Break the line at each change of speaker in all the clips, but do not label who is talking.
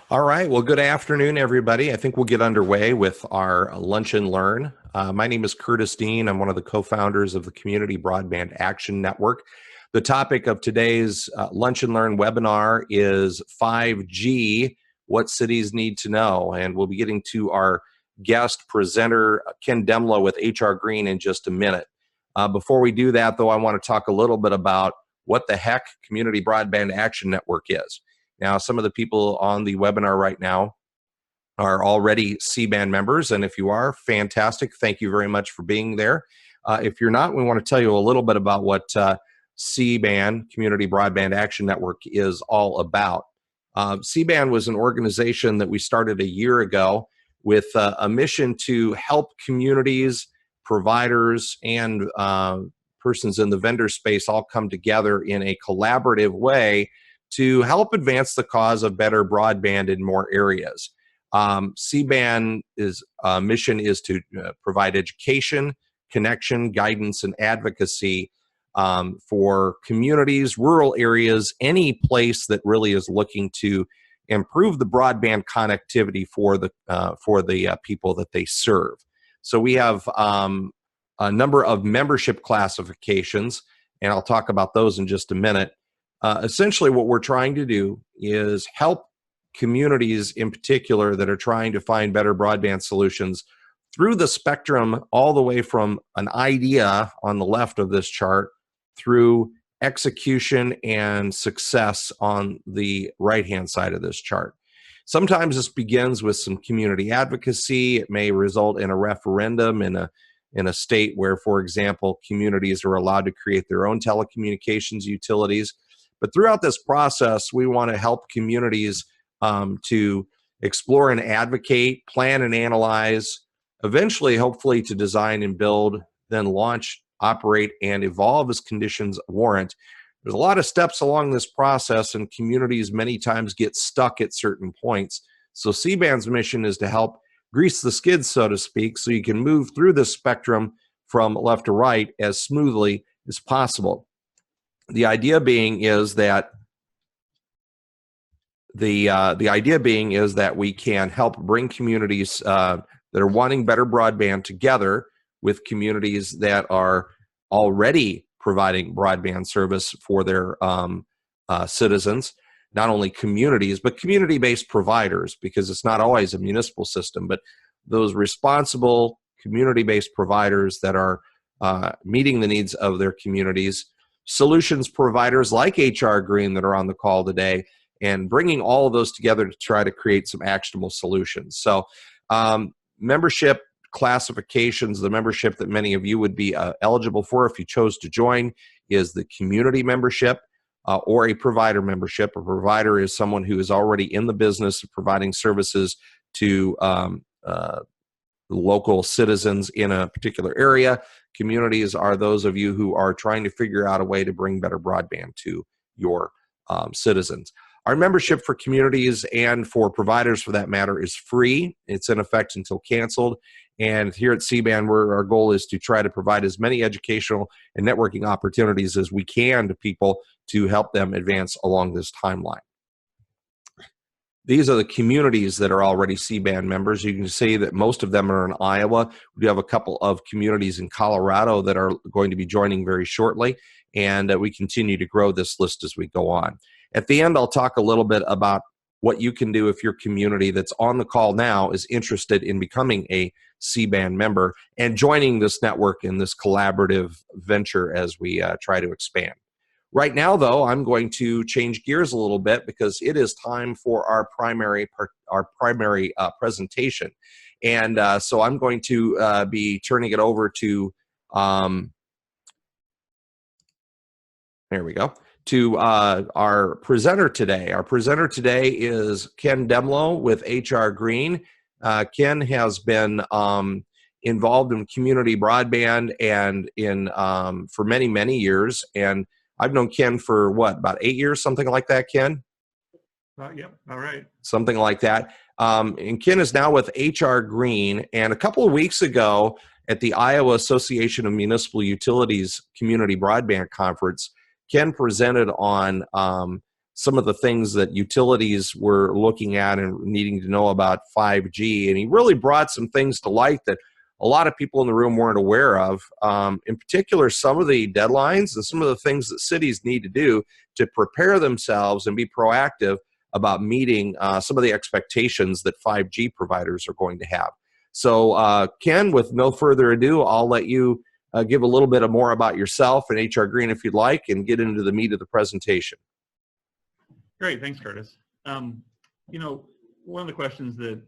All right. Well, good afternoon, everybody. I think we'll get underway with our Lunch and Learn. My name is Curtis Dean. I'm one of the co-founders of the Community Broadband Action Network. The topic of today's Lunch and Learn webinar is 5G, what cities need to know. And we'll be getting to our guest presenter, Ken Demlow with HR Green, in just a minute. Before we do that, though, I want to talk a little bit about what the heck Community Broadband Action Network is. Now, some of the people on the webinar right now are already CBAN members, and if you are, fantastic. Thank you very much for being there. If you're not, we want to tell you a little bit about what CBAN, Community Broadband Action Network, is all about. CBAN was an organization that we started a year ago with a mission to help communities, providers, and persons in the vendor space all come together in a collaborative way to help advance the cause of better broadband in more areas. CBAN mission is to provide education, connection, guidance, and advocacy for communities, rural areas, any place that really is looking to improve the broadband connectivity for the people that they serve. So we have a number of membership classifications, and I'll talk about those in just a minute. Essentially, what we're trying to do is help communities in particular that are trying to find better broadband solutions through the spectrum, all the way from an idea on the left of this chart through execution and success on the right-hand side of this chart. Sometimes this begins with some community advocacy. It may result in a referendum in a state where, for example, communities are allowed to create their own telecommunications utilities. But throughout this process, we want to help communities to explore and advocate, plan and analyze, eventually, hopefully, to design and build, then launch, operate, and evolve as conditions warrant. There's a lot of steps along this process, and communities many times get stuck at certain points. So CBAN's mission is to help grease the skids, so to speak, so you can move through the spectrum from left to right as smoothly as possible. The idea being is that the idea being is that we can help bring communities that are wanting better broadband together with communities that are already providing broadband service for their citizens. Not only communities, but community-based providers, because it's not always a municipal system, but those responsible community-based providers that are meeting the needs of their communities. Solutions providers like HR Green that are on the call today, and bringing all of those together to try to create some actionable solutions. So membership classifications, the membership that many of you would be eligible for if you chose to join is the community membership or a provider membership. A provider is someone who is already in the business of providing services to local citizens in a particular area. Communities are those of you who are trying to figure out a way to bring better broadband to your citizens. Our membership for communities and for providers, for that matter, is free. It's in effect until canceled. And here at CBAN, our goal is to try to provide as many educational and networking opportunities as we can to people to help them advance along this timeline. These are the communities that are already CBAN members. You can see that most of them are in Iowa. We do have a couple of communities in Colorado that are going to be joining very shortly, and we continue to grow this list as we go on. At the end, I'll talk a little bit about what you can do if your community that's on the call now is interested in becoming a CBAN member and joining this network in this collaborative venture as we try to expand. Right now, though, I'm going to change gears a little bit because it is time for our primary presentation. And so I'm going to be turning it over to, there we go, to our presenter today. Our presenter today is Ken Demlow with HR Green. Ken has been involved in community broadband and for many, many years. And I've known Ken for what, about 8 years, something like that, Ken?
Yep, all right.
Something like that. And Ken is now with HR Green. And a couple of weeks ago at the Iowa Association of Municipal Utilities Community Broadband Conference, Ken presented on some of the things that utilities were looking at and needing to know about 5G. And he really brought some things to light that a lot of people in the room weren't aware of. In particular, some of the deadlines and some of the things that cities need to do to prepare themselves and be proactive about meeting some of the expectations that 5G providers are going to have. So Ken, with no further ado, I'll let you give a little bit more about yourself and HR Green if you'd like, and get into the meat of the presentation.
Great, thanks, Curtis. You know, one of the questions that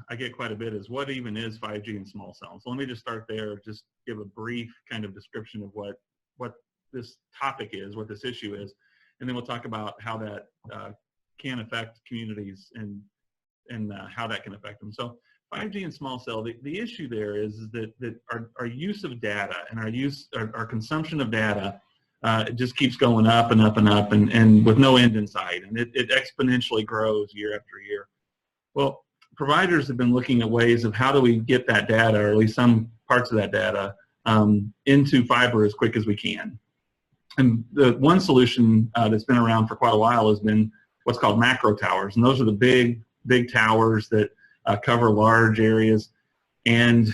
I get quite a bit is what even is 5G and small cells? So let me just start there, just give a brief kind of description of what this topic is, what this issue is, and then we'll talk about how that can affect communities and how that can affect them. So 5G and small cell, the issue there is that our use of data and our consumption of data it just keeps going up and up and up and with no end in sight, and it exponentially grows year after year. Well, providers have been looking at ways of how do we get that data, or at least some parts of that data, into fiber as quick as we can. And the one solution that's been around for quite a while has been what's called macro towers, and those are the big towers that cover large areas. And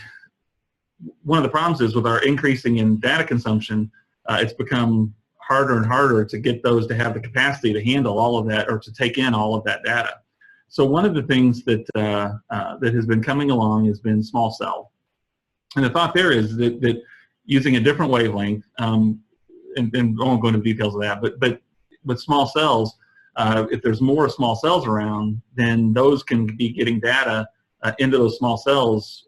one of the problems is with our increasing in data consumption, it's become harder and harder to get those to have the capacity to handle all of that, or to take in all of that data. So one of the things that that has been coming along has been small cell. And the thought there is that using a different wavelength, and I won't go into the details of that, but with small cells, if there's more small cells around, then those can be getting data into those small cells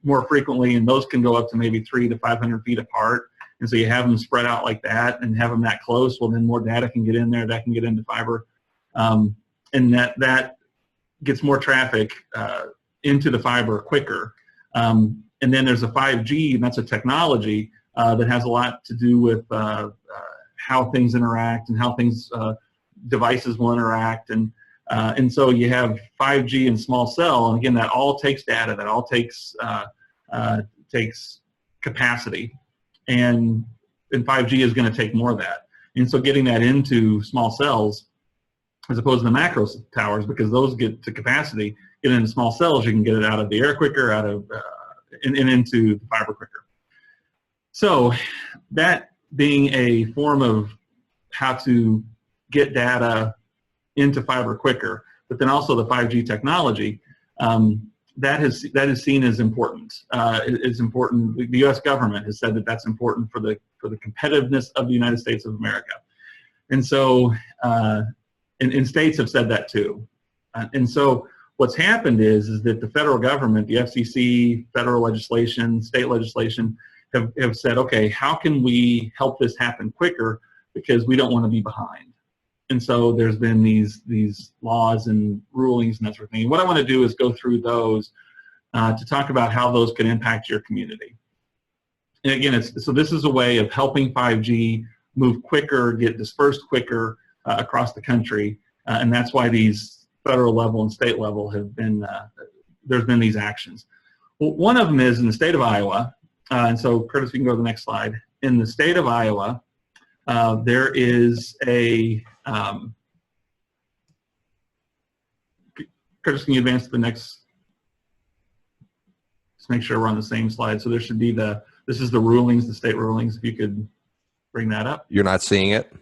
more frequently, and those can go up to maybe 300 to 500 feet apart. And so you have them spread out like that and have them that close, well then more data can get in there, that can get into fiber. And that gets more traffic into the fiber quicker. And then there's a 5G, and that's a technology that has a lot to do with how things interact and how things devices will interact, and so you have 5G and small cell, and again that all takes data, that all takes capacity, and 5G is going to take more of that, and so getting that into small cells as opposed to the macro towers, because those get to capacity, get into small cells, you can get it out of the air quicker, out of and into the fiber quicker. So that being a form of how to get data into fiber quicker, but then also the 5G technology, that is seen as important. It's important. The U.S. government has said that that's important for the competitiveness of the United States of America, and so and states have said that too. And so what's happened is that the federal government, the FCC, federal legislation, state legislation, have said, okay, how can we help this happen quicker, because we don't want to be behind. And so there's been these laws and rulings and that sort of thing. And what I want to do is go through those to talk about how those can impact your community. And again, so this is a way of helping 5G move quicker, get dispersed quicker across the country, and that's why these federal level and state level have been, there's been these actions. Well, one of them is in the state of Iowa, and so Curtis, you can go to the next slide. In the state of Iowa, there is a, Curtis, can you advance to the next, just make sure we're on the same slide. So there should be this is the rulings, the state rulings, if you could bring that up.
You're not seeing it?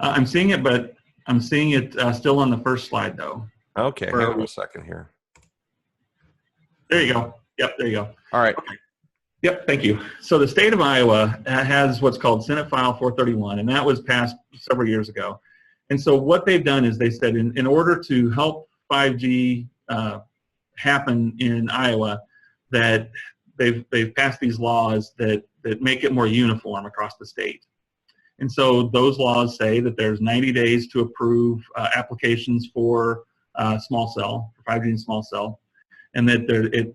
I'm seeing it, but I'm seeing it still on the first slide though.
Okay, hang on a second here.
There you go. Yep, there you go.
All right.
Okay. Yep, thank you. So the state of Iowa has what's called Senate File 431, and that was passed several years ago. And so what they've done is they said in order to help 5G happen in Iowa, that they've passed these laws that make it more uniform across the state. And so those laws say that there's 90 days to approve applications for small cell, for 5G and small cell, and that it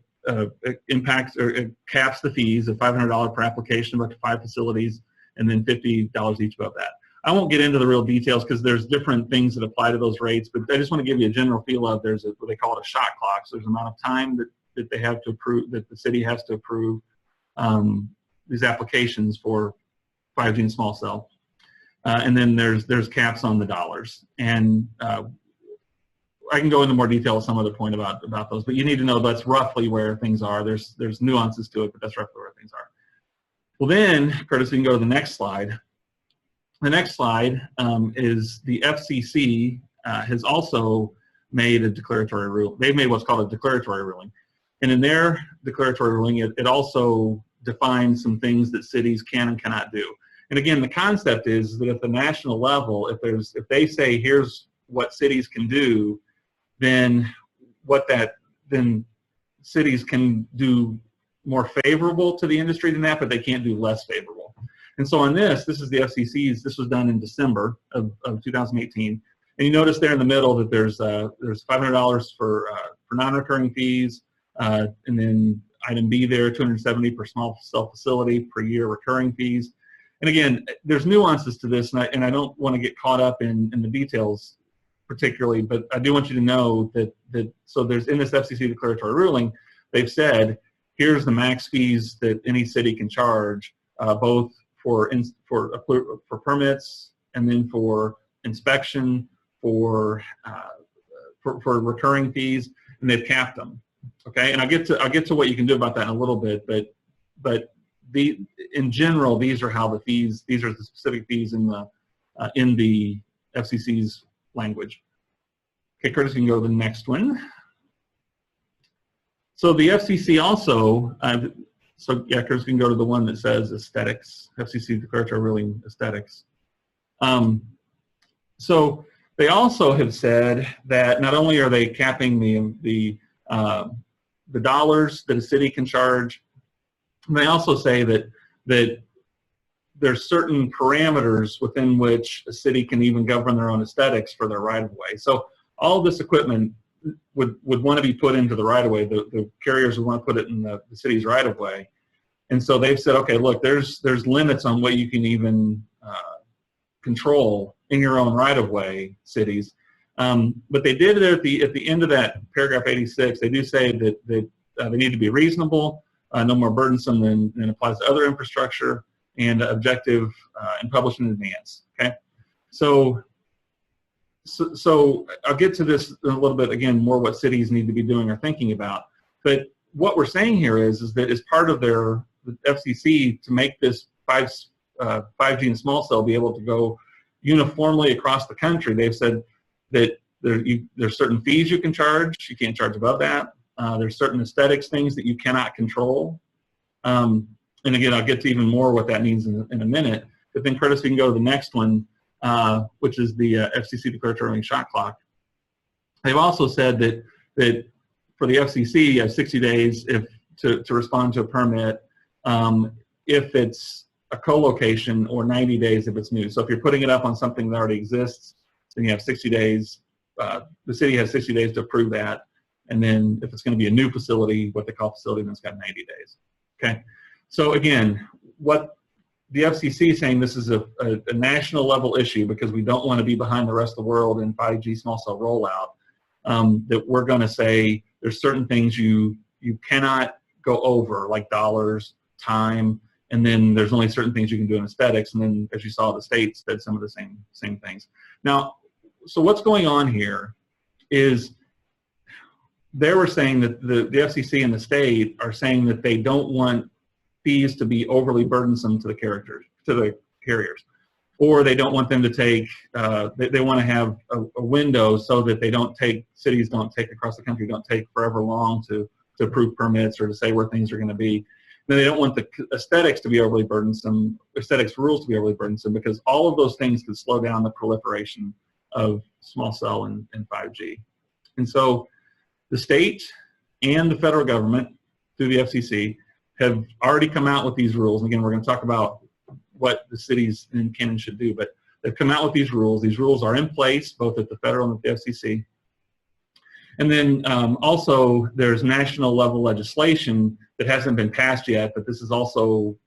impacts or it caps the fees of $500 per application of up to 5 facilities, and then $50 each above that. I won't get into the real details because there's different things that apply to those rates, but I just want to give you a general feel of there's what they call it a shot clock. So there's an amount of time that they have to approve, that the city has to approve these applications for 5G and small cell. and then there's caps on the dollars. And I can go into more detail at some other point about those, but you need to know that's roughly where things are. There's nuances to it, but that's roughly where things are. Well then, Curtis, we can go to the next slide. The next slide is the FCC has also made a declaratory rule. They've made what's called a declaratory ruling. And in their declaratory ruling, it also defines some things that cities can and cannot do. And again, the concept is that at the national level, if they say here's what cities can do, then cities can do more favorable to the industry than that, but they can't do less favorable. And so on this is the FCC's. This was done in December of 2018, and you notice there in the middle that there's $500 for non-recurring fees, and then item B there, $270 per small cell facility per year recurring fees. And again, there's nuances to this, and I don't want to get caught up in the details particularly, but I do want you to know that so there's in this FCC declaratory ruling, they've said here's the max fees that any city can charge, both for permits and then for inspection, for recurring fees, and they've capped them. Okay, and I'll get to what you can do about that in a little bit, but in general, these are how these are the specific fees in the FCC's language. Okay, Curtis, you can go to the next one. So the FCC also, yeah, Curtis can go to the one that says aesthetics, FCC declaratory ruling aesthetics. So they also have said that not only are they capping the dollars that a city can charge, they also say that there's certain parameters within which a city can even govern their own aesthetics for their right-of-way. So all of this equipment would want to be put into the right-of-way. The carriers would want to put it in the city's right-of-way. And so they've said, okay, look, there's limits on what you can even control in your own right-of-way, cities. But they did it at the end of that paragraph 86. They do say that they need to be reasonable, no more burdensome than applies to other infrastructure, and objective and published in advance. Okay, so I'll get to this in a little bit again, more what cities need to be doing or thinking about. But what we're saying here is that as part of the FCC to make this 5G and small cell be able to go uniformly across the country, they've said that there's certain fees you can charge. You can't charge above that. There's certain aesthetics things that you cannot control. And again, I'll get to even more what that means in a minute. But then, Curtis, we can go to the next one, which is the FCC declaratory shot clock. They've also said that for the FCC, you have 60 days to respond to a permit if it's a co-location, or 90 days if it's new. So if you're putting it up on something that already exists, then you have 60 days. The city has 60 days to approve that. And then if it's going to be a new facility, what they call facility, then it's got 90 days. Okay. So again, what the FCC is saying, this is a national level issue because we don't want to be behind the rest of the world in 5G small cell rollout, that we're going to say there's certain things you cannot go over, like dollars, time, and then there's only certain things you can do in aesthetics. And then, as you saw, the states did some of the same things. Now, so what's going on here is they were saying that the FCC and the state are saying that they don't want fees to be overly burdensome to the carriers, or they don't want them to take. They want to have a window so that cities don't take across the country don't take forever long to approve permits or to say where things are going to be. And they don't want the aesthetics to be overly burdensome, aesthetics rules to be overly burdensome, because all of those things could slow down the proliferation of small cell and 5G. And so the state and the federal government, through the FCC, have already come out with these rules. And again, we're going to talk about what the cities can and should do, but they've come out with these rules. These rules are in place, both at the federal and at the FCC. And then also there's national level legislation that hasn't been passed yet, but this is also,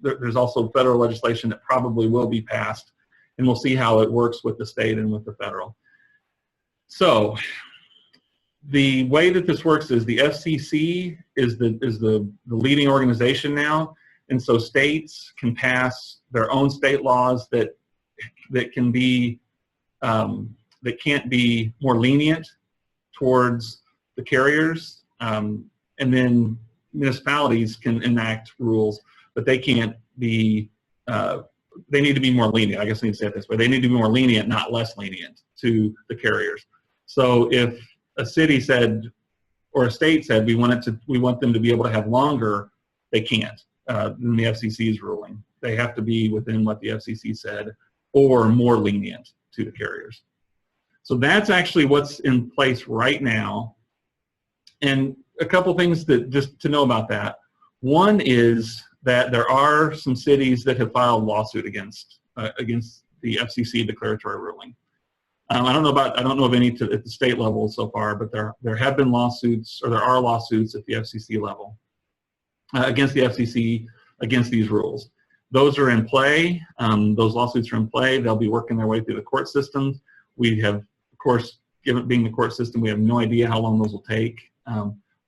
there's also federal legislation that probably will be passed, and we'll see how it works with the state and with the federal. So the way that this works is the FCC is the leading organization now, And so states can pass their own state laws that can be that can't be more lenient towards the carriers, and then municipalities can enact rules, but they can't be. They need to be more lenient. I guess I need to say it this way: they need to be more lenient, not less lenient, to the carriers. So if a city said or a state said we want them to be able to have longer, they can't. Than the FCC's ruling, they have to be within what the FCC said, or more lenient to the carriers. So that's actually what's in place right now. And a couple things that just to know about that. One is that there are some cities that have filed lawsuit against the FCC declaratory ruling. I don't know of any at the state level so far, but there have been lawsuits, or there are lawsuits at the FCC level against the FCC against these rules. Those are in play. Those lawsuits are in play. They'll be working their way through the court systems. We have, of course, given being the court system, we have no idea how long those will take.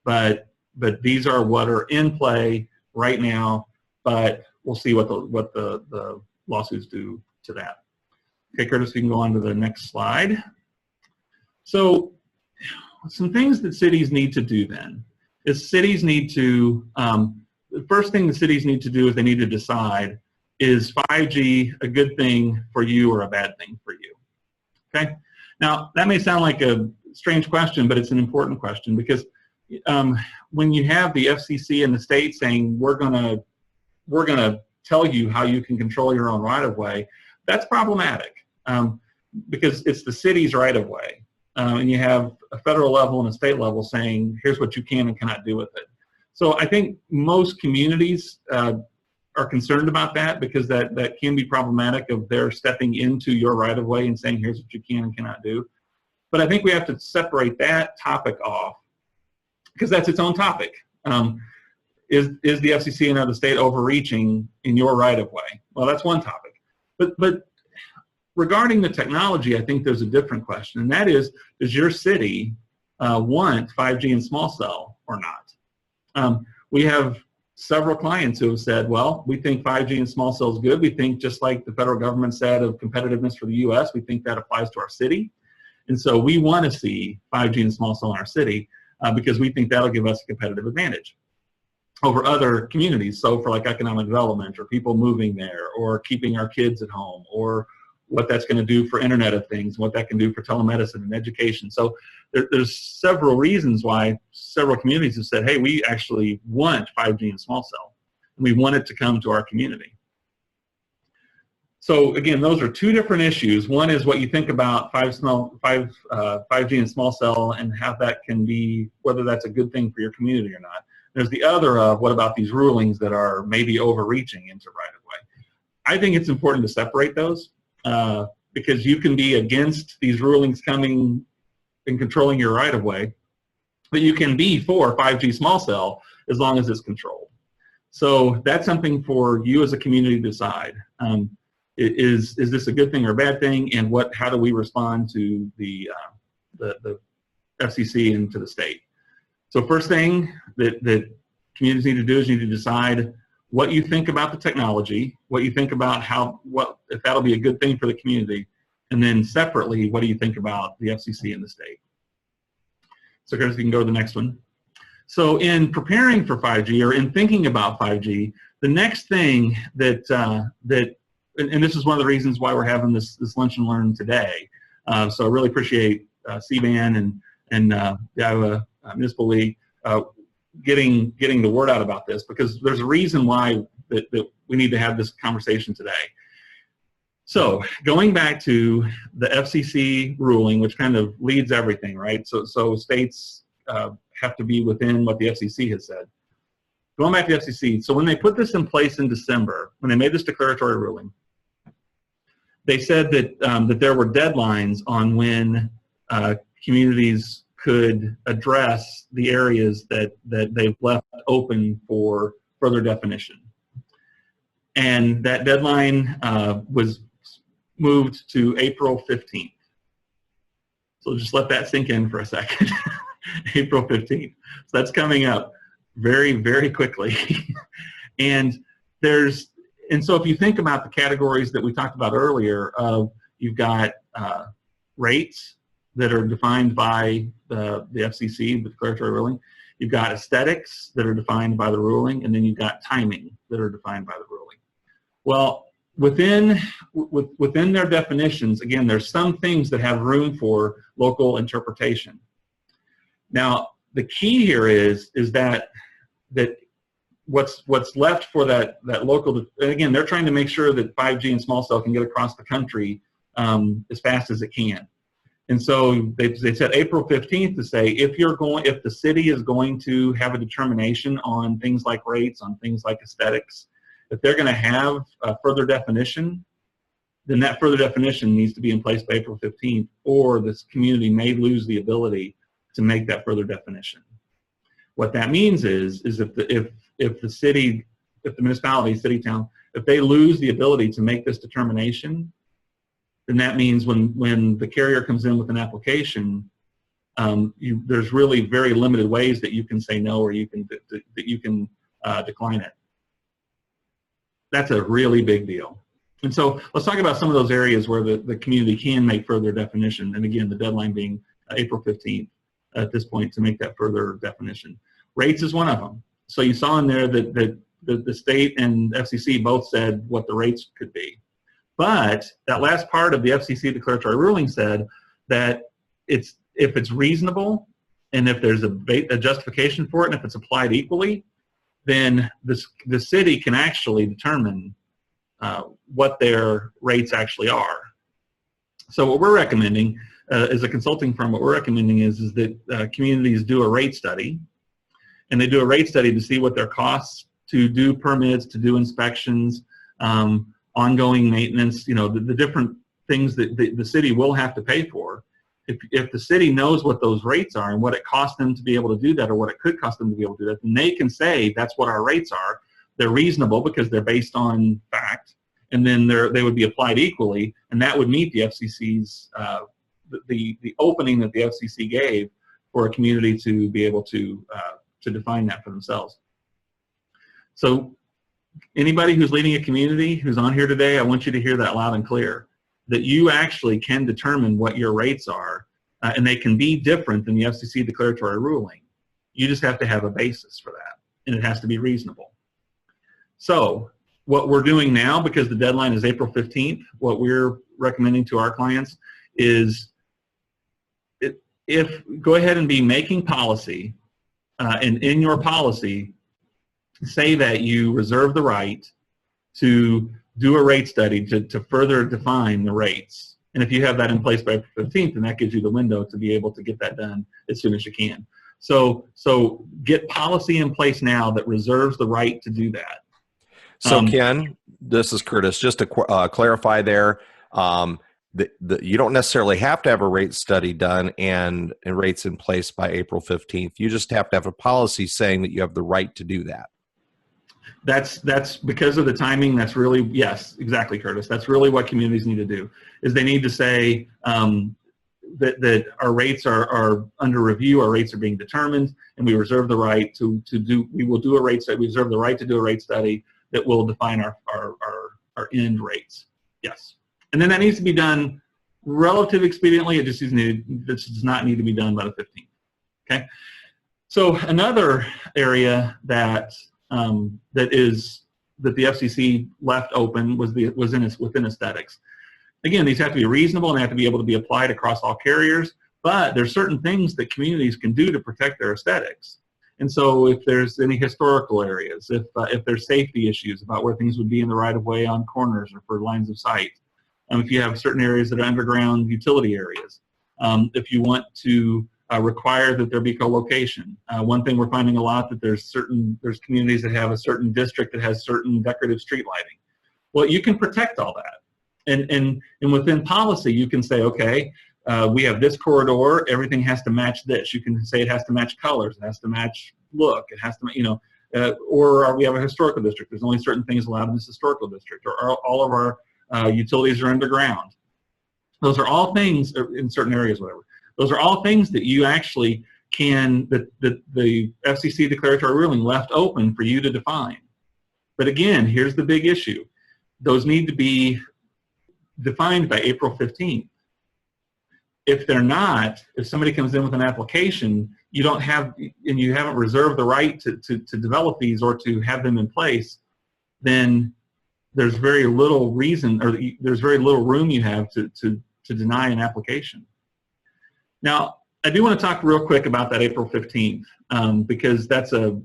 But these are what are in play right now. But we'll see what the lawsuits do to that. Okay, Curtis, you can go on to the next slide. So some things that cities need to do then is cities need to, the first thing the cities need to do is they need to decide, is 5G a good thing for you or a bad thing for you? Okay. Now, that may sound like a strange question, but it's an important question, because when you have the FCC and the state saying, we're gonna tell you how you can control your own right-of-way, that's problematic, because it's the city's right-of-way. And you have a federal level and a state level saying, here's what you can and cannot do with it. So I think most communities are concerned about that, because that can be problematic of their stepping into your right-of-way and saying, here's what you can and cannot do. But I think we have to separate that topic off, because that's its own topic. Is the FCC and the state overreaching in your right-of-way? Well, that's one topic. But regarding the technology, I think there's a different question, and that is, does your city want 5G and small cell or not? We have several clients who have said, well, we think 5G and small cell is good. We think, just like the federal government said of competitiveness for the US, we think that applies to our city. And so we want to see 5G and small cell in our city because we think that'll give us a competitive advantage over other communities. So for like economic development, or people moving there, or keeping our kids at home, or what that's going to do for Internet of Things, what that can do for telemedicine and education. So there's several reasons why several communities have said, hey, we actually want 5G and small cell, and we want it to come to our community. So again, those are two different issues. One is what you think about 5G and small cell, and how that can be, whether that's a good thing for your community or not. There's the other of, what about these rulings that are maybe overreaching into right-of-way? I think it's important to separate those. Because you can be against these rulings coming and controlling your right-of-way, but you can be for 5G small cell as long as it's controlled. So that's something for you as a community to decide. Is this a good thing or a bad thing, and how do we respond to the FCC and to the state? So first thing that communities need to do is you need to decide what you think about the technology, what you think about if that'll be a good thing for the community, and then separately, what do you think about the FCC and the state? So Chris, you can go to the next one. So in preparing for 5G, or in thinking about 5G, the next thing and this is one of the reasons why we're having this lunch and learn today. So I really appreciate CBAN and the Iowa Municipal League getting the word out about this, because there's a reason why that we need to have this conversation today. So going back to the FCC ruling, which kind of leads everything, right? So states have to be within what the FCC has said. Going back to the FCC, so when they put this in place in December, when they made this declaratory ruling, they said that there were deadlines on when communities could address the areas that they've left open for further definition. And that deadline was moved to April 15th. So just let that sink in for a second. April 15th. So that's coming up very, very quickly. And and so if you think about the categories that we talked about earlier, you've got rates that are defined by the FCC, the declaratory ruling. You've got aesthetics that are defined by the ruling, and then you've got timing that are defined by the ruling. Well, within their definitions, again, there's some things that have room for local interpretation. Now, the key here is that what's left for that local, and again, they're trying to make sure that 5G and small cell can get across the country as fast as it can. And so they set April 15th to say if the city is going to have a determination on things like rates, on things like aesthetics, if they're going to have a further definition, then that further definition needs to be in place by April 15th, or this community may lose the ability to make that further definition. What that means is if the municipality, city, town, if they lose the ability to make this determination, then that means when the carrier comes in with an application, there's really very limited ways that you can say no, or you can decline it. That's a really big deal. And so let's talk about some of those areas where the community can make further definition. And again, the deadline being April 15th at this point to make that further definition. Rates is one of them. So you saw in there that the state and FCC both said what the rates could be. But that last part of the FCC declaratory ruling said that if it's reasonable and if there's a justification for it and if it's applied equally, then the city can actually determine what their rates actually are. So what we're recommending as a consulting firm, what we're recommending is that communities do a rate study, and they do a rate study to see what their costs to do permits, to do inspections, ongoing maintenance, the different things that the city will have to pay for. If the city knows what those rates are and what it costs them to be able to do that, or what it could cost them to be able to do that, then they can say that's what our rates are. They're reasonable because they're based on fact, and then they would be applied equally, and that would meet the FCC's the opening that the FCC gave for a community to be able to define that for themselves. So anybody who's leading a community who's on here today, I want you to hear that loud and clear, that you actually can determine what your rates are, and they can be different than the FCC declaratory ruling. You just have to have a basis for that, and it has to be reasonable. So what we're doing now, because the deadline is April 15th, what we're recommending to our clients is go ahead and be making policy, and in your policy, say that you reserve the right to do a rate study to further define the rates. And if you have that in place by April 15th, then that gives you the window to be able to get that done as soon as you can. So get policy in place now that reserves the right to do that.
So Ken, this is Curtis. Just to clarify there, you don't necessarily have to have a rate study done and rates in place by April 15th. You just have to have a policy saying that you have the right to do that.
That's because of the timing. That's really, yes, exactly, Curtis. That's really what communities need to do, is they need to say that our rates are under review, our rates are being determined, and we reserve the right we will do a rate study. We reserve the right to do a rate study that will define our end rates. Yes. And then that needs to be done relatively expediently. It just does not need to be done by the 15th. Okay. So another area that the FCC left open was within aesthetics. Again, these have to be reasonable and they have to be able to be applied across all carriers, but there's certain things that communities can do to protect their aesthetics. And so if there's any historical areas, if there's safety issues about where things would be in the right of way on corners or for lines of sight, if you have certain areas that are underground utility areas, if you want to require that there be co-location. One thing we're finding a lot that there's communities that have a certain district that has certain decorative street lighting. Well, you can protect all that. And within policy, you can say, okay, we have this corridor, everything has to match this. You can say it has to match colors, it has to match look, it has to, or we have a historical district. There's only certain things allowed in this historical district, or all of our utilities are underground. Those are all things, in certain areas, whatever. Those are all things that you actually can, that the FCC declaratory ruling left open for you to define. But again, here's the big issue. Those need to be defined by April 15th. If they're not, if somebody comes in with an application, you don't have, and you haven't reserved the right to develop these or to have them in place, then there's very little reason, or there's very little room you have to deny an application. Now, I do want to talk real quick about that April 15th, because that's a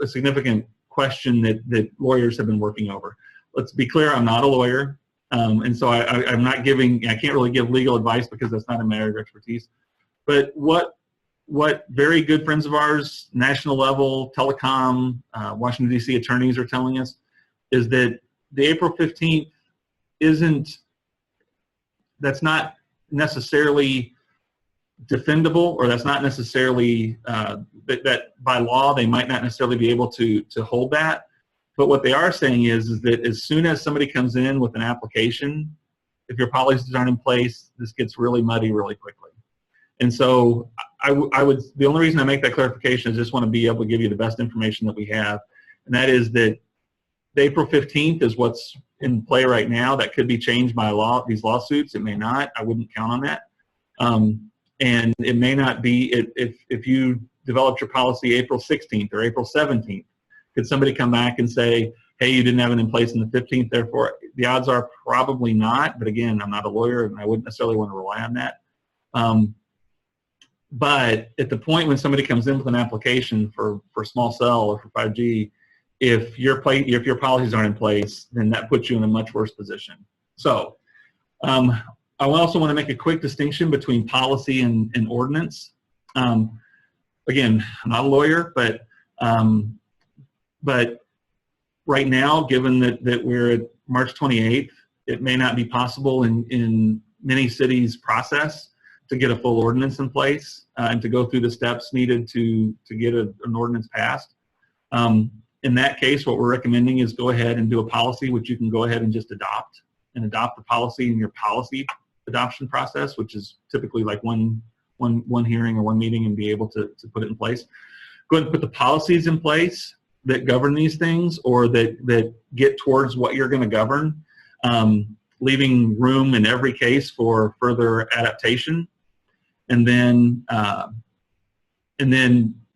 significant question that lawyers have been working over. Let's be clear, I'm not a lawyer, and so I'm not giving, I can't really give legal advice because that's not in my area of expertise. But what very good friends of ours, national level, telecom, Washington, D.C. attorneys are telling us is that the April 15th that's not necessarily defendable, or that's not necessarily, that by law they might not necessarily be able to hold that. But what they are saying is that as soon as somebody comes in with an application, if your policies aren't in place, this gets really muddy really quickly. And so the only reason I make that clarification is just want to be able to give you the best information that we have. And that is that the April 15th is what's in play right now. That could be changed by law, these lawsuits. It may not. I wouldn't count on that. And it may not be, if you developed your policy April 16th or April 17th, could somebody come back and say, hey, you didn't have it in place on the 15th, therefore, the odds are probably not. But again, I'm not a lawyer, and I wouldn't necessarily want to rely on that. But at the point when somebody comes in with an application for small cell or for 5G, if your policies aren't in place, then that puts you in a much worse position. So I also want to make a quick distinction between policy and ordinance. Again, I'm not a lawyer, but right now, given that we're at March 28th, it may not be possible in many cities' process to get a full ordinance in place and to go through the steps needed to get an ordinance passed. In that case, what we're recommending is go ahead and do a policy, which you can go ahead and just adopt the policy in your policy adoption process, which is typically like one hearing or one meeting, and be able to put it in place. Go ahead and put the policies in place that govern these things, or that get towards what you're going to govern, leaving room in every case for further adaptation. And then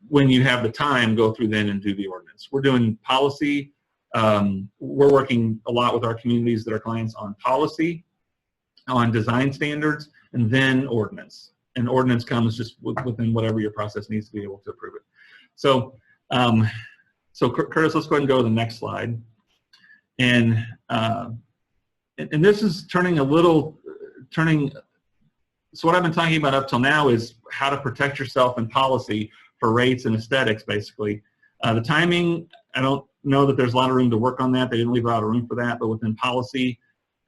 when you have the time, go through then and do the ordinance. We're doing policy. We're working a lot with our communities that are clients on policy, on design standards, and then ordinance. And ordinance comes just within whatever your process needs to be able to approve it. So, so Curtis, let's go ahead and go to the next slide. And this is so what I've been talking about up till now is how to protect yourself in policy for rates and aesthetics, basically. The timing, I don't know that there's a lot of room to work on that. They didn't leave a lot of room for that, but within policy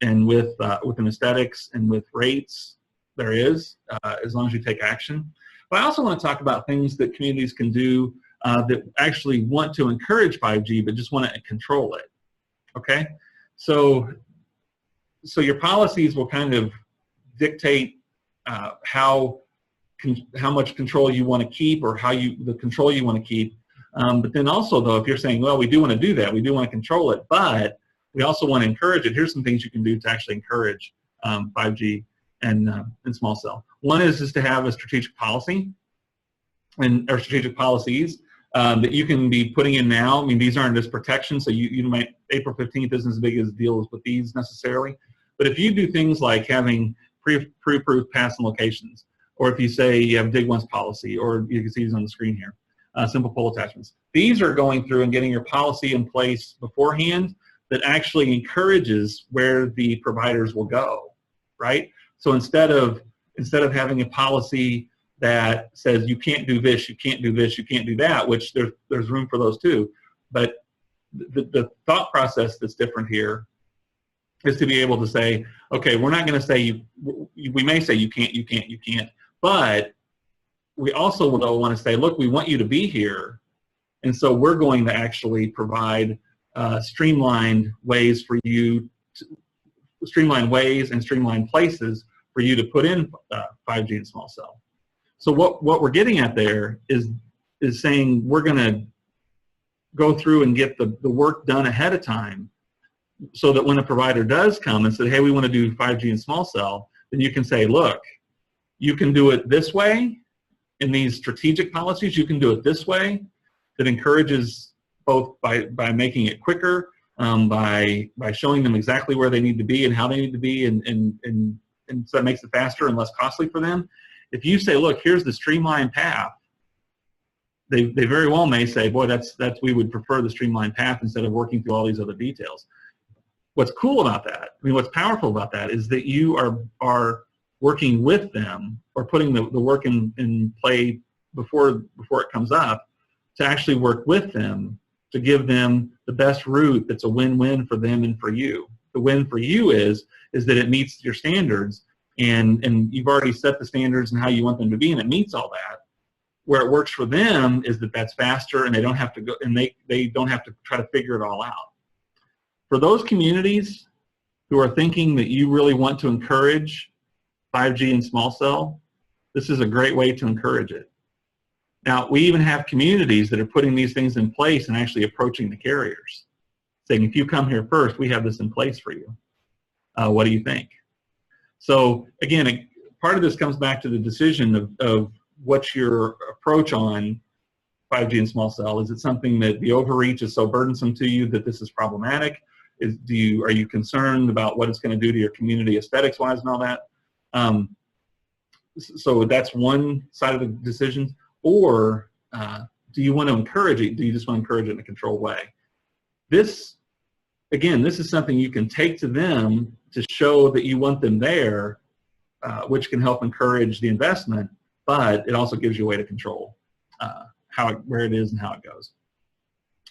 and within aesthetics and with rates, there is, as long as you take action. But I also want to talk about things that communities can do that actually want to encourage 5G, but just want to control it, okay? So your policies will kind of dictate how much control you want to keep, or the control you want to keep. But then also, though, if you're saying, well, we do want to do that, we do want to control it, but we also want to encourage it, here's some things you can do to actually encourage 5G and small cell. One is to have a strategic policy or strategic policies that you can be putting in now. I mean, these aren't just protection, so you might, April 15th isn't as big as deal as with these necessarily. But if you do things like having pre-approved paths and locations, or if you say you have dig once policy, or you can see these on the screen here, simple pole attachments. These are going through and getting your policy in place beforehand that actually encourages where the providers will go, right? So instead of having a policy that says you can't do this, you can't do this, you can't do that, which there's room for those too, but the thought process that's different here is to be able to say, okay, we're not going to say we may say you can't, but we also want to say, look, we want you to be here, and so we're going to actually provide streamlined ways for you, streamlined ways and streamlined places for you to put in 5G and small cell. So what we're getting at there is saying we're going to go through and get the work done ahead of time, so that when a provider does come and say, hey, we want to do 5G and small cell, then you can say, look, you can do it this way in these strategic policies. You can do it this way. That encourages both by making it quicker, by showing them exactly where they need to be and how they need to be, and so that makes it faster and less costly for them. If you say, look, here's the streamlined path, they very well may say, boy, that's we would prefer the streamlined path instead of working through all these other details. What's cool about that, I mean, what's powerful about that is that you are working with them, or putting the work in play before it comes up, to actually work with them to give them the best route that's a win-win for them and for you. The win for you is that it meets your standards, and you've already set the standards and how you want them to be, and it meets all that. Where it works for them is that that's faster, and they don't have to go, and they don't have to try to figure it all out. For those communities who are thinking that you really want to encourage 5G and small cell, this is a great way to encourage it. Now, we even have communities that are putting these things in place and actually approaching the carriers, saying, if you come here first, we have this in place for you. What do you think? So again, part of this comes back to the decision of what's your approach on 5G and small cell. Is it something that the overreach is so burdensome to you that this is problematic? Are you concerned about what it's going to do to your community aesthetics-wise and all that? So that's one side of the decision. Or do you want to encourage it? Do you just want to encourage it in a controlled way? This is something you can take to them to show that you want them there, which can help encourage the investment, but it also gives you a way to control where it is and how it goes.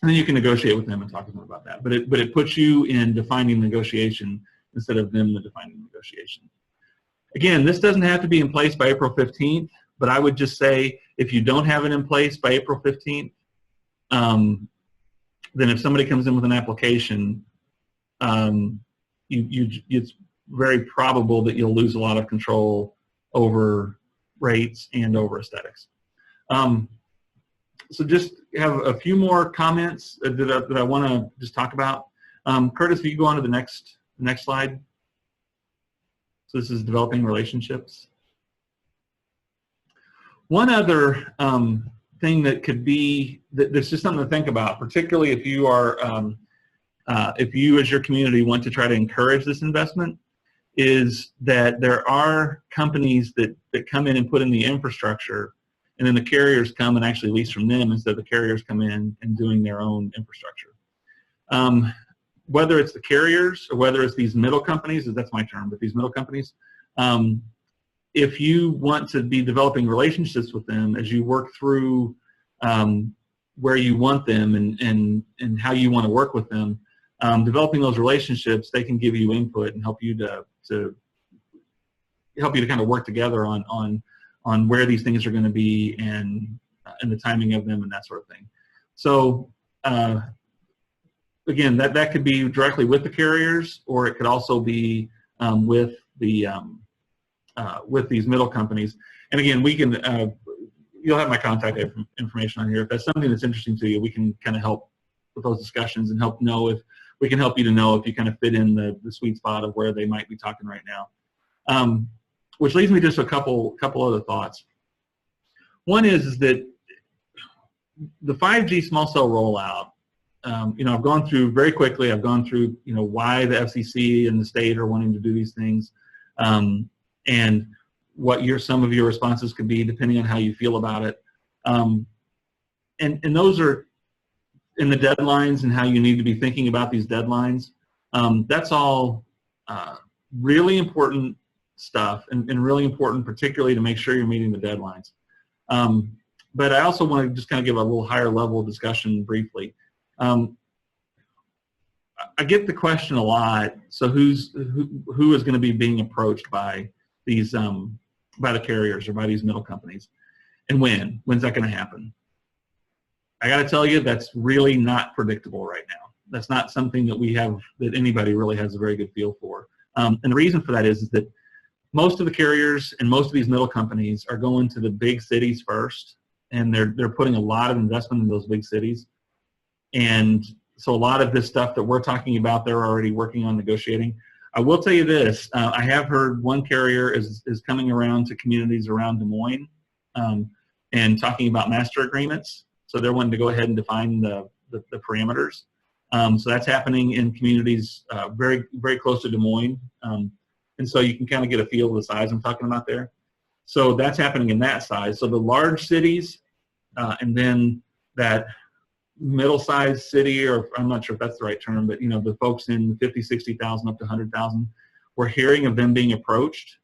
And then you can negotiate with them and talk to them about that. But it puts you in defining negotiation instead of them defining negotiation. Again, this doesn't have to be in place by April 15th, but I would just say if you don't have it in place by April 15th, then if somebody comes in with an application, it's very probable that you'll lose a lot of control over rates and over aesthetics. So just have a few more comments that I want to just talk about. Curtis, if you go on to the next slide. So this is developing relationships. One other thing that could be, that's just something to think about, particularly if you are, if you as your community want to try to encourage this investment, is that there are companies that come in and put in the infrastructure, and then the carriers come and actually lease from them instead of the carriers come in and doing their own infrastructure. Whether it's the carriers or whether it's these middle companies, that's my term, but these middle companies, if you want to be developing relationships with them as you work through where you want them and how you want to work with them, developing those relationships, they can give you input and help you to kind of work together on where these things are going to be and the timing of them and that sort of thing. So again, that could be directly with the carriers, or it could also be with these middle companies. And again, we can you'll have my contact information on here. If that's something that's interesting to you, we can kind of help with those discussions and help know if we can help you to know if you kind of fit in the sweet spot of where they might be talking right now. Which leads me to just a couple other thoughts. One is that the 5G small cell rollout, I've gone through very quickly. I've gone through, why the FCC and the state are wanting to do these things, and what some of your responses could be depending on how you feel about it. And those are in the deadlines and how you need to be thinking about these deadlines. That's all really important stuff and really important, particularly to make sure you're meeting the deadlines. But I also want to just kind of give a little higher level discussion briefly. I get the question a lot. So who is going to be being approached by these by the carriers or by these middle companies, and when's that going to happen? I got to tell you, that's really not predictable right now. That's not something that anybody really has a very good feel for. And the reason for that is that most of the carriers and most of these middle companies are going to the big cities first, and they're putting a lot of investment in those big cities. And so a lot of this stuff that we're talking about, they're already working on negotiating. I will tell you this, I have heard one carrier is coming around to communities around Des Moines and talking about master agreements. So they're wanting to go ahead and define the parameters. So that's happening in communities very, very close to Des Moines. And so you can kind of get a feel of the size I'm talking about there. So that's happening in that size. So the large cities and then that middle-sized city, or I'm not sure if that's the right term, but the folks in 50, 60,000 up to 100,000, we're hearing of them being approached.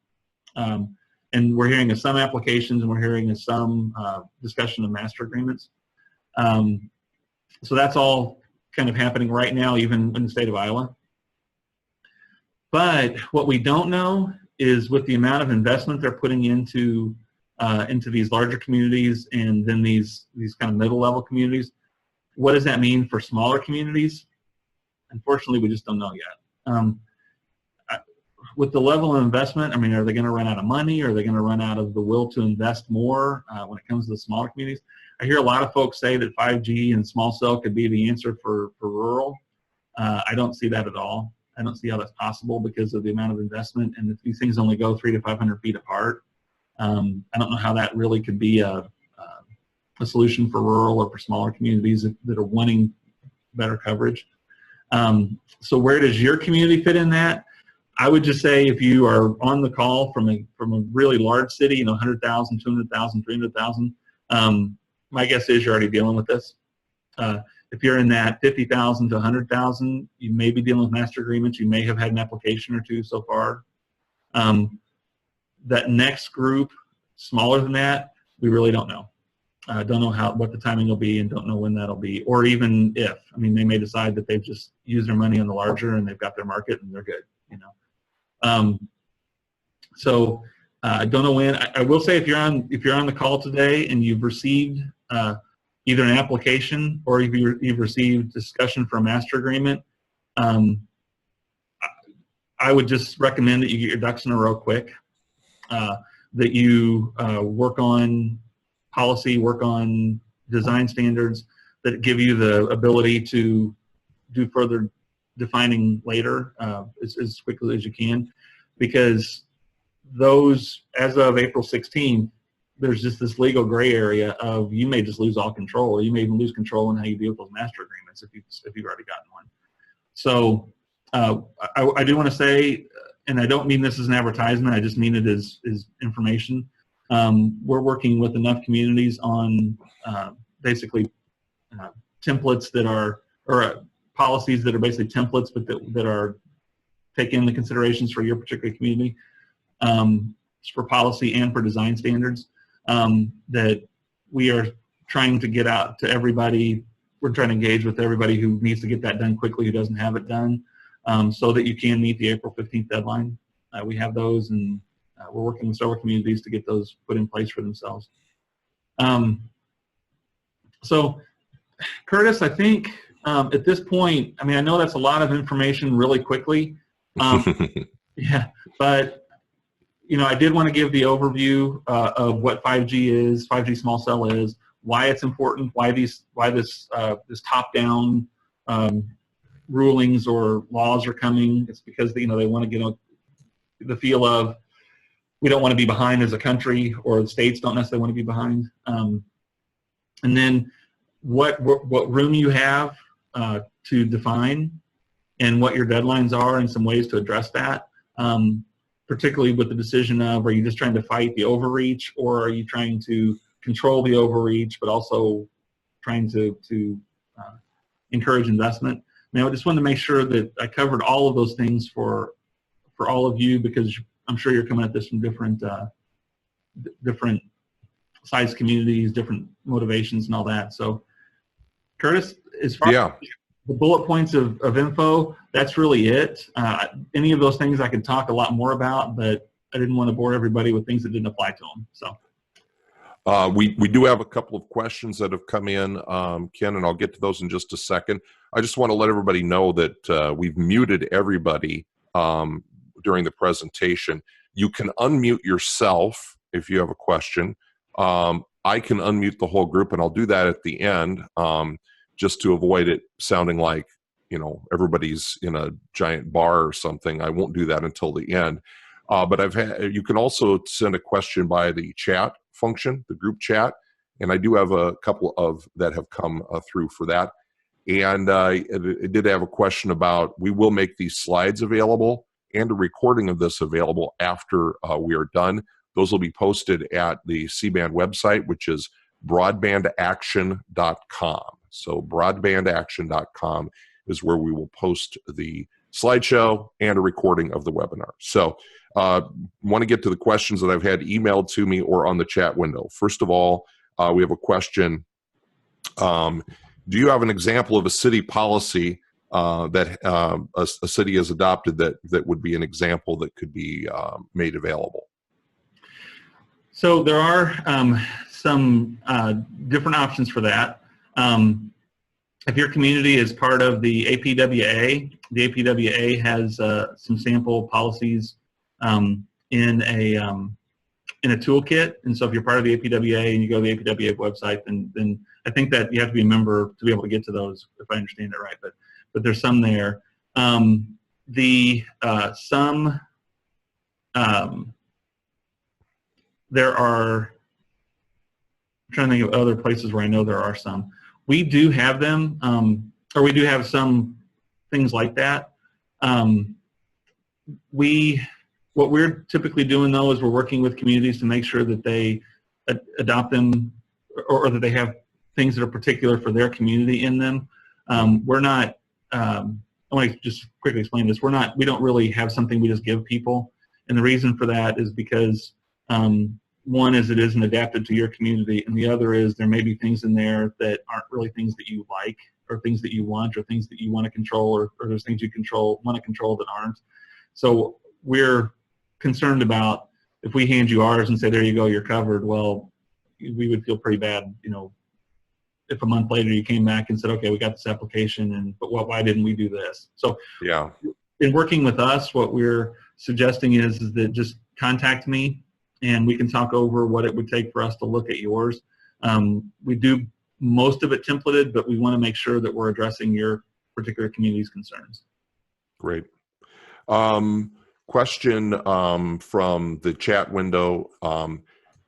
And we're hearing of some applications, and we're hearing of some discussion of master agreements. So that's all kind of happening right now, even in the state of Iowa. But what we don't know is with the amount of investment they're putting into these larger communities and then these kind of middle-level communities, what does that mean for smaller communities? Unfortunately, we just don't know yet. With the level of investment, I mean, are they going to run out of money? Are they going to run out of the will to invest more when it comes to the smaller communities? I hear a lot of folks say that 5G and small cell could be the answer for rural. I don't see that at all. I don't see how that's possible because of the amount of investment, and if these things only go 300 to 500 feet apart, I don't know how that really could be a solution for rural or for smaller communities that are wanting better coverage. So where does your community fit in that? I would just say if you are on the call from a really large city, 100,000, 200,000, 300,000, my guess is you're already dealing with this. If you're in that 50,000 to 100,000, you may be dealing with master agreements. You may have had an application or two so far. That next group, smaller than that, we really don't know. Don't know what the timing will be, and don't know when that'll be, or even if. I mean, they may decide that they've just used their money on the larger and they've got their market and they're good. So I don't know when. I will say if you're on the call today and you've received either an application or you've received discussion for a master agreement, I would just recommend that you get your ducks in a row quick, that you work on policy, work on design standards that give you the ability to do further defining later as quickly as you can, because those, as of April 16th, there's just this legal gray area of you may just lose all control, or you may even lose control in how you deal with those master agreements if you've already gotten one. So I do want to say, and I don't mean this as an advertisement, I just mean it as information. We're working with enough communities on basically templates that are, or policies that are basically templates, but that are taking into considerations for your particular community, for policy and for design standards, that we are trying to get out to everybody. We're trying to engage with everybody who needs to get that done quickly, who doesn't have it done, so that you can meet the April 15th deadline. We have those, and we're working with several communities to get those put in place for themselves. So, Curtis, I think at this point, I mean, I know that's a lot of information really quickly. Yeah, but I did want to give the overview of what 5G is, 5G small cell is, why it's important, why this top-down rulings or laws are coming. It's because they want to get the feel of we don't want to be behind as a country, or the states don't necessarily want to be behind. And then what room you have to define, and what your deadlines are, and some ways to address that. Particularly with the decision of, are you just trying to fight the overreach, or are you trying to control the overreach, but also trying to encourage investment? Now, I just wanted to make sure that I covered all of those things for all of you, because I'm sure you're coming at this from different size communities, different motivations, and all that. So, Curtis, as far as the bullet points of info, that's really it. Any of those things I could talk a lot more about, but I didn't want to bore everybody with things that didn't apply to them. So
we do have a couple of questions that have come in, Ken, and I'll get to those in just a second. I just want to let everybody know that we've muted everybody during the presentation. You can unmute yourself if you have a question. I can unmute the whole group, and I'll do that at the end. just to avoid it sounding like, everybody's in a giant bar or something. I won't do that until the end. But you can also send a question by the chat function, the group chat, and I do have a couple of that have come through for that. And I did have a question about, we will make these slides available and a recording of this available after we are done. Those will be posted at the CBAN website, which is broadbandaction.com. So broadbandaction.com is where we will post the slideshow and a recording of the webinar. So want to get to the questions that I've had emailed to me or on the chat window. First of all, we have a question. Do you have an example of a city policy that a city has adopted that would be an example that could be made available?
So there are some different options for that. If your community is part of the APWA has some sample policies in a toolkit. And so if you're part of the APWA and you go to the APWA website, then I think that you have to be a member to be able to get to those, if I understand it right. But there's some there. There are, I'm trying to think of other places where I know there are some. We do have them, or we do have some things like that. What we're typically doing, though, is we're working with communities to make sure that they adopt them, or that they have things that are particular for their community in them. We're not, I want to just quickly explain this. We don't really have something we just give people. And the reason for that is because one is it isn't adapted to your community, and the other is there may be things in there that aren't really things that you like, or things that you want, or things that you want to control, or there's things you want to control that aren't. So we're concerned about, if we hand you ours and say, there you go, you're covered, well, we would feel pretty bad, if a month later you came back and said, okay, we got this application, but why didn't we do this? So
yeah,
in working with us, what we're suggesting is that just contact me, and we can talk over what it would take for us to look at yours. We do most of it templated, but we want to make sure that we're addressing your particular community's concerns.
Great. Question from the chat window.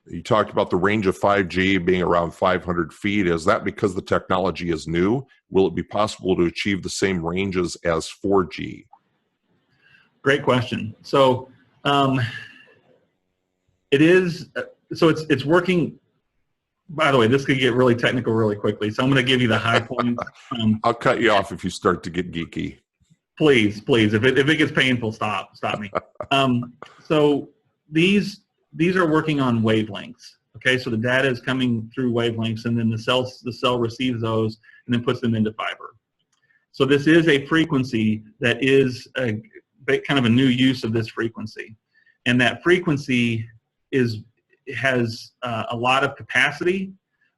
You talked about the range of 5G being around 500 feet. Is that because the technology is new? Will it be possible to achieve the same ranges as 4G?
Great question. So it is. So it's working. By the way, this could get really technical really quickly. So I'm going to give you the high points.
I'll cut you off if you start to get geeky.
Please. If it gets painful, stop me. So these are working on wavelengths. Okay, so the data is coming through wavelengths, and then the cell receives those and then puts them into fiber. So this is a frequency that is kind of a new use of this frequency, and that frequency has a lot of capacity,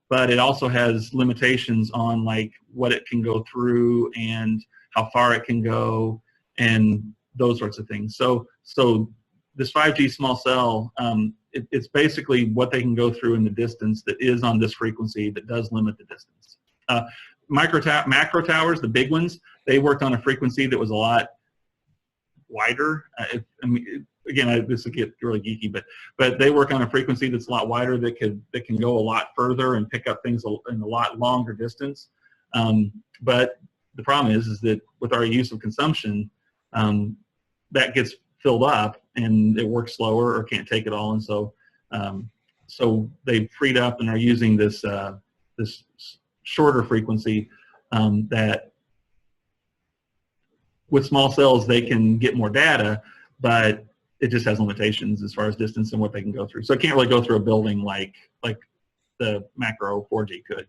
but it also has limitations on like what it can go through and how far it can go and those sorts of things. So this 5G small cell, it's basically what they can go through in the distance that is on this frequency that does limit the distance. Macro towers, the big ones, they worked on a frequency that was a lot wider. Again, this will get really geeky, but they work on a frequency that's a lot wider that can go a lot further and pick up things in a lot longer distance. But the problem is that with our use of consumption, that gets filled up and it works slower or can't take it all, and so they freed up and are using this this shorter frequency that with small cells they can get more data, but it just has limitations as far as distance and what they can go through. So it can't really go through a building like the macro 4G could.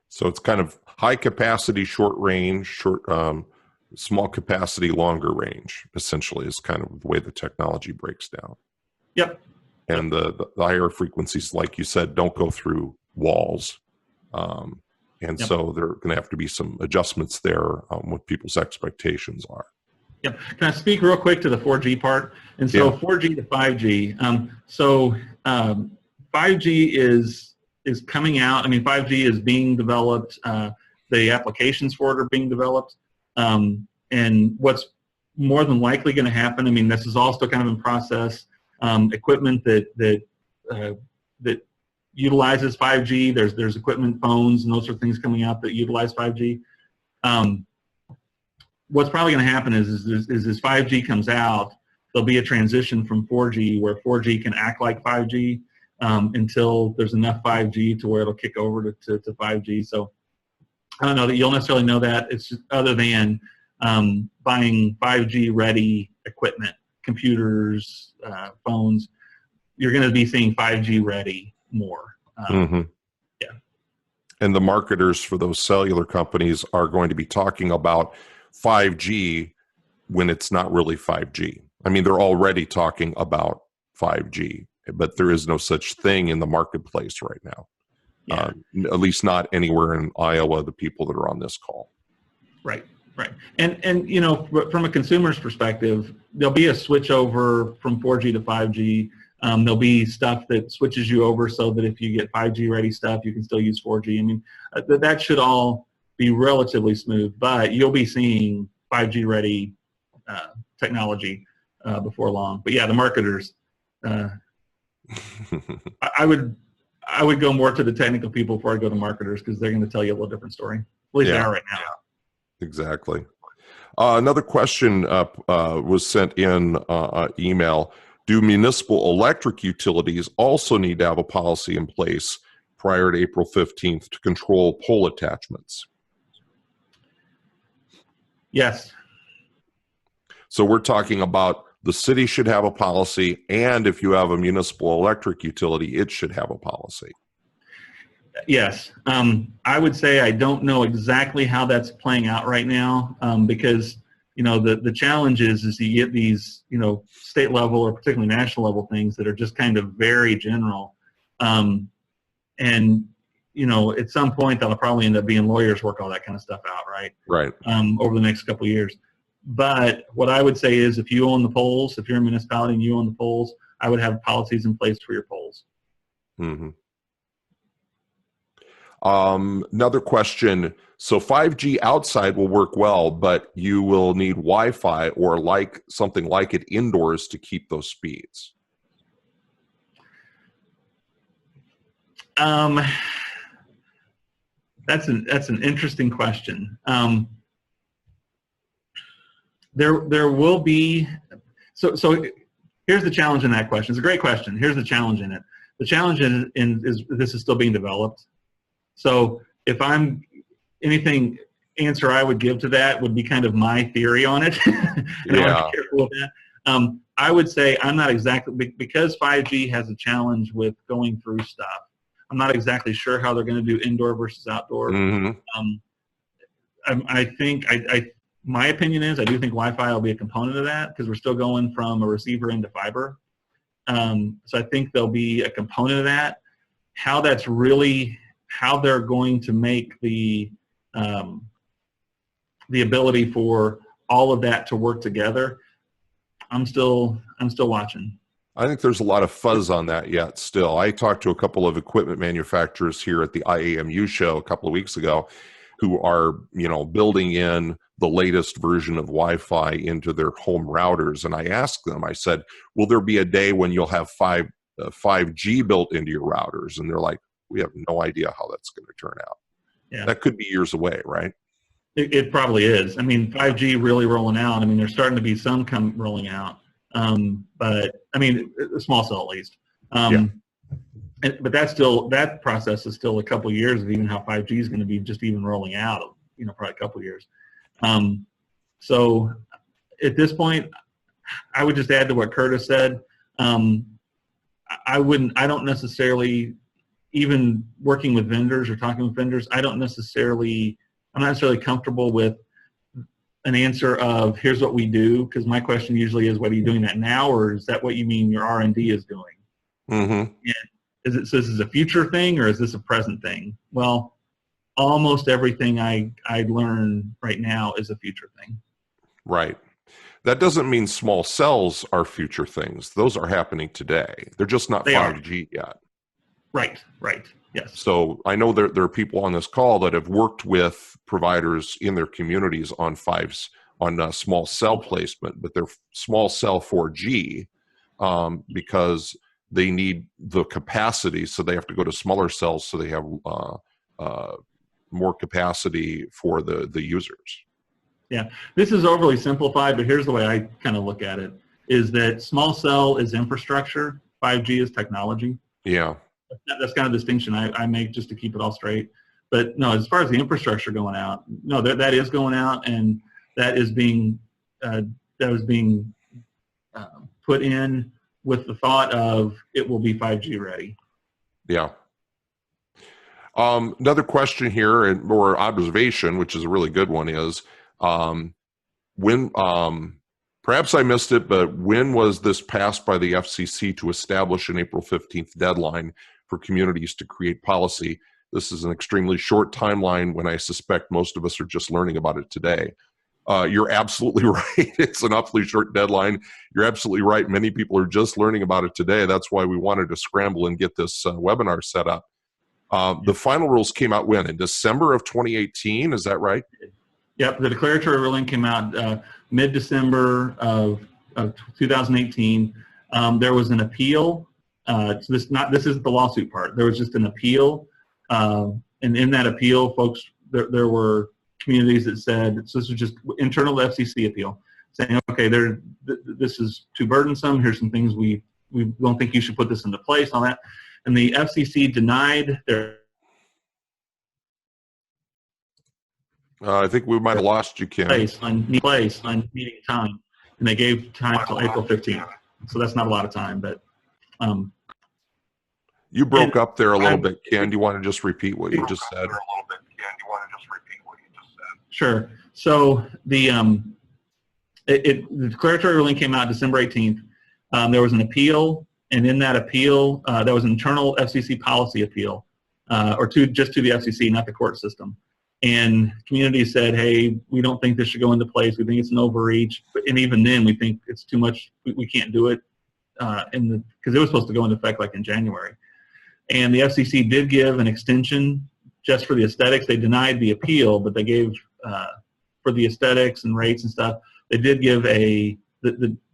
So it's kind of high capacity, short range, small capacity, longer range, essentially, is kind of the way the technology breaks down.
Yep.
And the higher frequencies, like you said, don't go through walls. And so there are going to have to be some adjustments there what people's expectations are.
Yep. Can I speak real quick to the 4G part? And so 4G to 5G. 5G is coming out. I mean, 5G is being developed. the applications for it are being developed. And what's more than likely going to happen, I mean, this is all still kind of in process. Equipment that utilizes 5G. There's equipment, phones, and those sort of things coming out that utilize 5G. What's probably going to happen is as 5G comes out, there'll be a transition from 4G where 4G can act like 5G until there's enough 5G to where it'll kick over to 5G. So I don't know that you'll necessarily know that. It's just other than buying 5G ready equipment, computers, phones, you're going to be seeing 5G ready more. Yeah.
And the marketers for those cellular companies are going to be talking about 5G when it's not really 5G. I mean, they're already talking about 5G, but there is no such thing in the marketplace right now.
Yeah.
At least not anywhere in Iowa, the people that are on this call.
Right. Right. And you know, from a consumer's perspective, there'll be a switch over from 4G to 5G. There'll be stuff that switches you over so that if you get 5G ready stuff, you can still use 4G. I mean, that should all be relatively smooth, but you'll be seeing 5G ready technology before long. But yeah, the marketers, I would go more to the technical people before I go to marketers, because they're going to tell you a little different story. At least they are right now.
Exactly. Another question was sent in email. Do municipal electric utilities also need to have a policy in place prior to April 15th to control pole attachments?
Yes.
So we're talking about the city should have a policy, and if you have a municipal electric utility, it should have a policy.
Yes. I would say I don't know exactly how that's playing out right now, because you know, the challenge is you get these, you know, state level or particularly national level things that are just kind of very general. And, you know, at some point that'll probably end up being lawyers work all that kind of stuff out, right?
Right.
Over the next couple of years. But what I would say is if you own the poles, if you're a municipality and you own the poles, I would have policies in place for your poles.
Mm-hmm. Another question. So 5G outside will work well, but you will need Wi-Fi or like something like it indoors to keep those speeds.
That's an interesting question. There will be, so here's the challenge in that question. It's a great question. Here's the challenge in it. The challenge is this is still being developed. So if I'm anything answer I would give to that would be kind of my theory on it. And I want to be careful with that. I would say I'm not exactly, because 5G has a challenge with going through stuff, I'm not exactly sure how they're going to do indoor versus outdoor.
Mm-hmm.
I think, my opinion is I do think Wi-Fi will be a component of that, because we're still going from a receiver into fiber. So I think there'll be a component of that. How that's really, how they're going to make the ability for all of that to work together, I'm still watching.
I think there's a lot of fuzz on that yet still. I talked to a couple of equipment manufacturers here at the IAMU show a couple of weeks ago who are, you know, building in the latest version of Wi-Fi into their home routers. And I asked them, I said, will there be a day when you'll have 5G built into your routers? And they're like, we have no idea how that's going to turn out.
Yeah.
That could be years away, right?
It probably is. I mean, 5G really rolling out. I mean, there's starting to be some rolling out. But I mean, a small cell at least. But that's still, that process is still a couple of years of even how 5G is going to be just even rolling out, you know, probably a couple of years. So at this point, I would just add to what Curtis said. I don't necessarily, even working with vendors or talking with vendors, I'm not necessarily comfortable with an answer of here's what we do, because my question usually is, what are you doing that now, or is that what you mean your R&D is doing?
Mm-hmm.
And so this is a future thing, or is this a present thing? Well, almost everything I learn right now is a future thing.
Right. That doesn't mean small cells are future things. Those are happening today. They're just not 5G yet.
Right, right, yes.
So I know there are people on this call that have worked with providers in their communities on small cell placement, but they're small cell 4G because they need the capacity, so they have to go to smaller cells so they have more capacity for the users.
Yeah, this is overly simplified, but here's the way I kind of look at it, is that small cell is infrastructure, 5G is technology.
Yeah.
That's kind of the distinction I make just to keep it all straight. But no, as far as the infrastructure going out, no, that is going out, and that is being put in with the thought of it will be 5G ready.
Yeah. Another question here, or observation, which is a really good one, is when, perhaps I missed it, but when was this passed by the FCC to establish an April 15th deadline for communities to create policy? This is an extremely short timeline when I suspect most of us are just learning about it today. You're absolutely right. It's an awfully short deadline. You're absolutely right. Many people are just learning about it today. That's why we wanted to scramble and get this webinar set up. The final rules came out when? In December of 2018, is that right?
Yep, the declaratory ruling came out mid-December of 2018. There was an appeal. So this isn't the lawsuit part. There was just an appeal, and in that appeal, folks, there were communities that said, so this was just internal to FCC appeal, saying, okay, this is too burdensome. Here's some things we don't think you should put this into place, all that. And the FCC denied their...
I think we might have lost you, Ken.
Place on meeting time, and they gave time till April 15th. So that's not a lot of time, but...
you broke up there a little bit, Ken. Do you want to just repeat what you just said?
Sure. So the declaratory ruling came out December 18th. There was an appeal, and in that appeal, there was an internal FCC policy appeal, just to the FCC, not the court system. And communities said, hey, we don't think this should go into place. We think it's an overreach. And even then, we think it's too much. We can't do it because it was supposed to go into effect like in January. And the FCC did give an extension just for the aesthetics. They denied the appeal, but they gave, for the aesthetics and rates and stuff, they did give the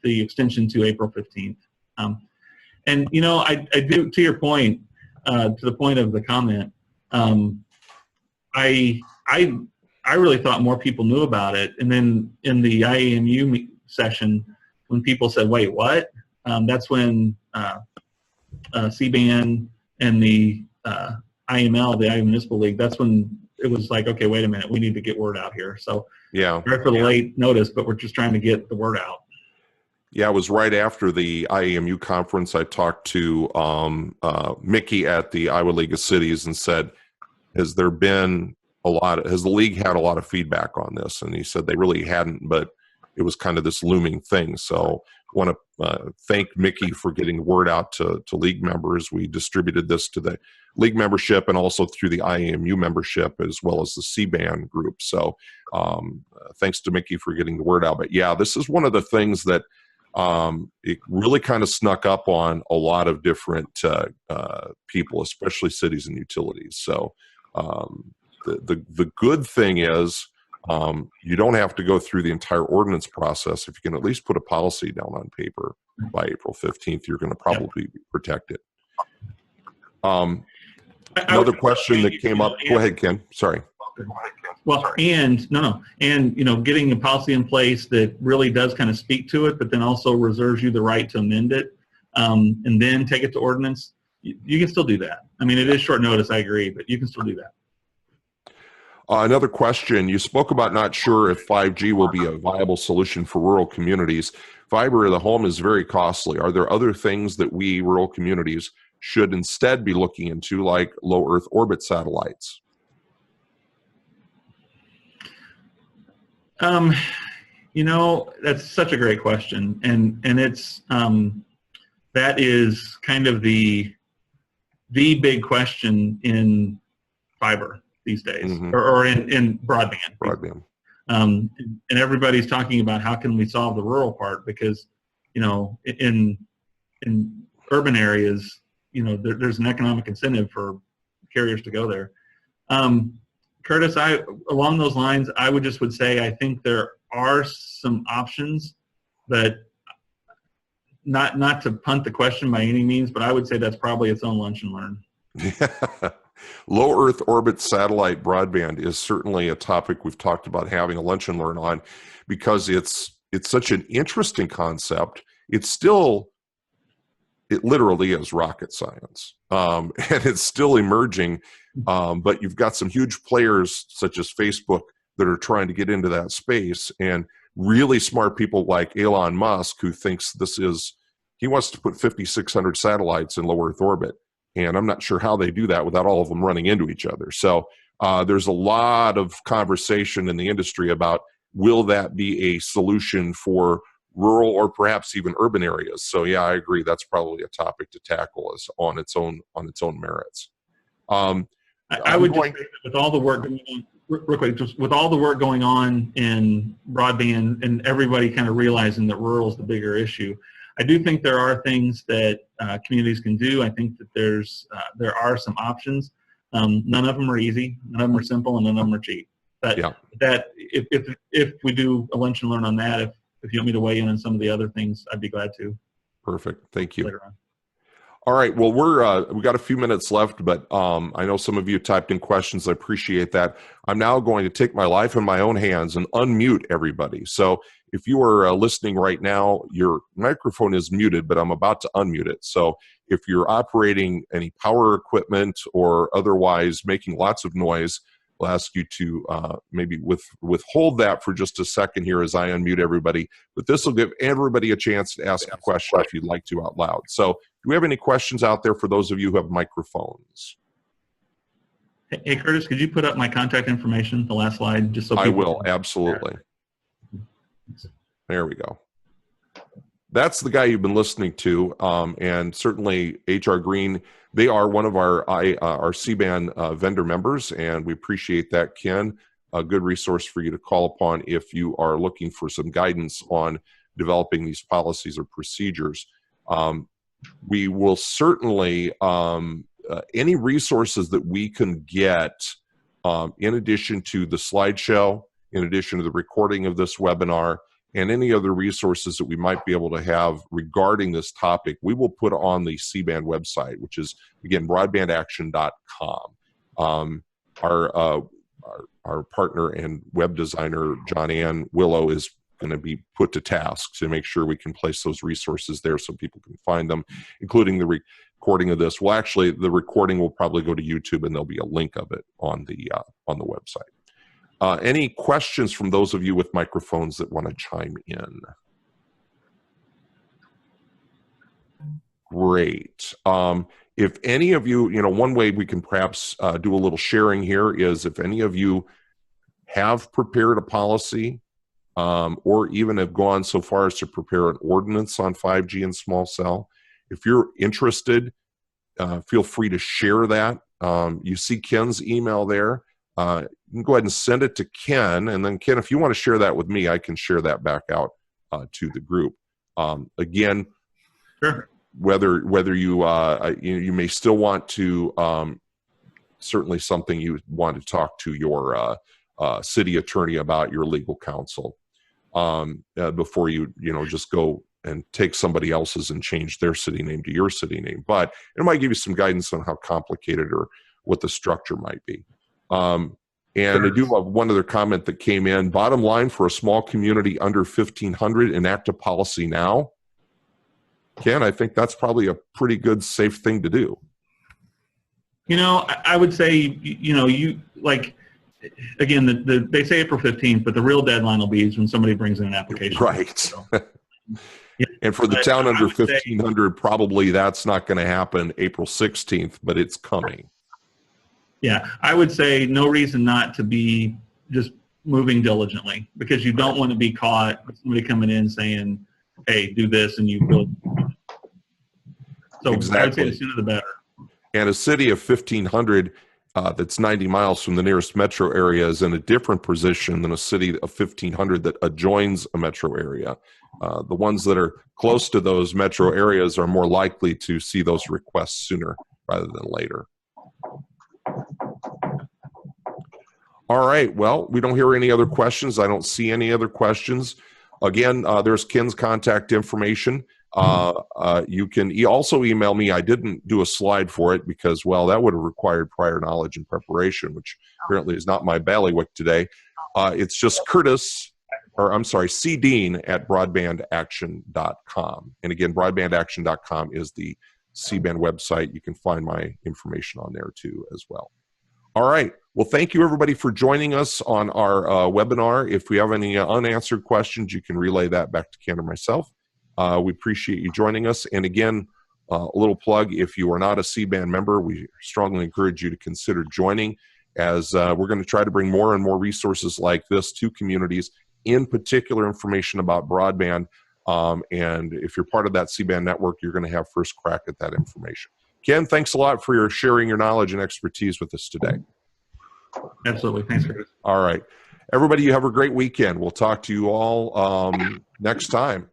extension to April 15th. And, you know, I do, to your point, to the point of the comment, I really thought more people knew about it. And then in the IAMU session, when people said, wait, what? That's when CBAN and the IML, the Iowa Municipal League, that's when it was like, okay, wait a minute, we need to get word out here. So
yeah,
sorry for the late notice, but we're just trying to get the word out.
Yeah, it was right after the IAMU conference. I talked to Mickey at the Iowa League of Cities and said, has the league had a lot of feedback on this? And he said they really hadn't, but it was kind of this looming thing. So I want to thank Mickey for getting the word out to league members. We distributed this to the league membership and also through the IAMU membership as well as the CBAN group. So thanks to Mickey for getting the word out. But yeah, this is one of the things that it really kind of snuck up on a lot of different people, especially cities and utilities. So the good thing is you don't have to go through the entire ordinance process. If you can at least put a policy down on paper by April 15th, you're going to probably be protected. Another question that came up. Go ahead, Ken. Sorry.
Well, and and you know, getting a policy in place that really does kind of speak to it, but then also reserves you the right to amend it, and then take it to ordinance. You can still do that. I mean, it is short notice, I agree, but you can still do that.
Another question, you spoke about not sure if 5G will be a viable solution for rural communities. Fiber to the home is very costly. Are there other things that we rural communities should instead be looking into, like low Earth orbit satellites?
You know, that's such a great question, and it's that is kind of the big question in fiber these days, or in broadband.
Broadband.
And everybody's talking about how can we solve the rural part, because, you know, in urban areas, there's an economic incentive for carriers to go there. Curtis, along those lines, I would say I think there are some options, but not to punt the question by any means, but I would say that's probably its own lunch and learn.
Low Earth orbit satellite broadband is certainly a topic we've talked about having a lunch and learn on, because it's such an interesting concept. It literally is rocket science, and it's still emerging. But you've got some huge players such as Facebook that are trying to get into that space, and really smart people like Elon Musk, who thinks he wants to put 5,600 satellites in low Earth orbit. And I'm not sure how they do that without all of them running into each other. So there's a lot of conversation in the industry about, will that be a solution for rural or perhaps even urban areas? So yeah, I agree. That's probably a topic to tackle on its own merits.
I would just say that with all the work going on, real quick, just with all the work going on in broadband and everybody kind of realizing that rural is the bigger issue, I do think there are things that communities can do. I think that there are some options. None of them are easy, none of them are simple, and none of them are cheap. But that if we do a lunch and learn on that, if you want me to weigh in on some of the other things, I'd be glad to.
Perfect. Thank you.
Later on.
All right. Well, we got a few minutes left, but I know some of you typed in questions. I appreciate that. I'm now going to take my life in my own hands and unmute everybody. So if you are listening right now, your microphone is muted, but I'm about to unmute it. So if you're operating any power equipment or otherwise making lots of noise, we'll ask you to maybe withhold that for just a second here as I unmute everybody. But this will give everybody a chance to ask a question if you'd like to out loud. So do we have any questions out there for those of you who have microphones?
Hey, Curtis, could you put up my contact information, the last slide, just so
I will, absolutely. There we go. That's the guy you've been listening to, and certainly HR Green. They are one of our CBAN vendor members, and we appreciate that, Ken. A good resource for you to call upon if you are looking for some guidance on developing these policies or procedures. We will certainly, any resources that we can get, in addition to the slideshow, in addition to the recording of this webinar, and any other resources that we might be able to have regarding this topic, we will put on the CBAN website, which is, again, broadbandaction.com. Our partner and web designer, John Ann Willow, is going to be put to task to make sure we can place those resources there so people can find them, including the recording of this. Well, actually, the recording will probably go to YouTube, and there'll be a link of it on the website. Any questions from those of you with microphones that want to chime in? Great. If any of you, one way we can perhaps do a little sharing here is if any of you have prepared a policy or even have gone so far as to prepare an ordinance on 5G and small cell, if you're interested, feel free to share that. You see Ken's email there. You can go ahead and send it to Ken, and then Ken, if you want to share that with me, I can share that back out to the group. Again,
sure.
Whether you may still want to, certainly something you want to talk to your city attorney about, your legal counsel, before you just go and take somebody else's and change their city name to your city name. But it might give you some guidance on how complicated or what the structure might be. And I do have one other comment that came in. Bottom line, for a small community under 1,500, enact a policy now. Ken, I think that's probably a pretty good, safe thing to do.
I would say, you like, again, they say April 15th, but the real deadline will be when somebody brings in an application.
Right.
So,
and for the town under 1,500, probably that's not going to happen April 16th, but it's coming.
Yeah, I would say no reason not to be just moving diligently, because you don't want to be caught with somebody coming in saying, hey, do this, and you build. So
exactly.
I would say the sooner the better.
And a city of 1,500, that's 90 miles from the nearest metro area is in a different position than a city of 1,500 that adjoins a metro area. The ones that are close to those metro areas are more likely to see those requests sooner rather than later. All right, well, we don't hear any other questions. I don't see any other questions. Again, there's Ken's contact information. You can also email me. I didn't do a slide for it because, well, that would have required prior knowledge and preparation, which apparently is not my bailiwick today. It's just cdean@broadbandaction.com. And again, broadbandaction.com is the CBAN website. You can find my information on there too as well. All right. Well, thank you everybody for joining us on our webinar. If we have any unanswered questions, you can relay that back to Ken or myself. We appreciate you joining us. And again, a little plug, if you are not a CBAN member, we strongly encourage you to consider joining, as we're going to try to bring more and more resources like this to communities, in particular information about broadband. And if you're part of that CBAN network, you're going to have first crack at that information. Ken, thanks a lot for sharing your knowledge and expertise with us today.
Absolutely. Thanks, Curtis.
All right. Everybody, you have a great weekend. We'll talk to you all next time.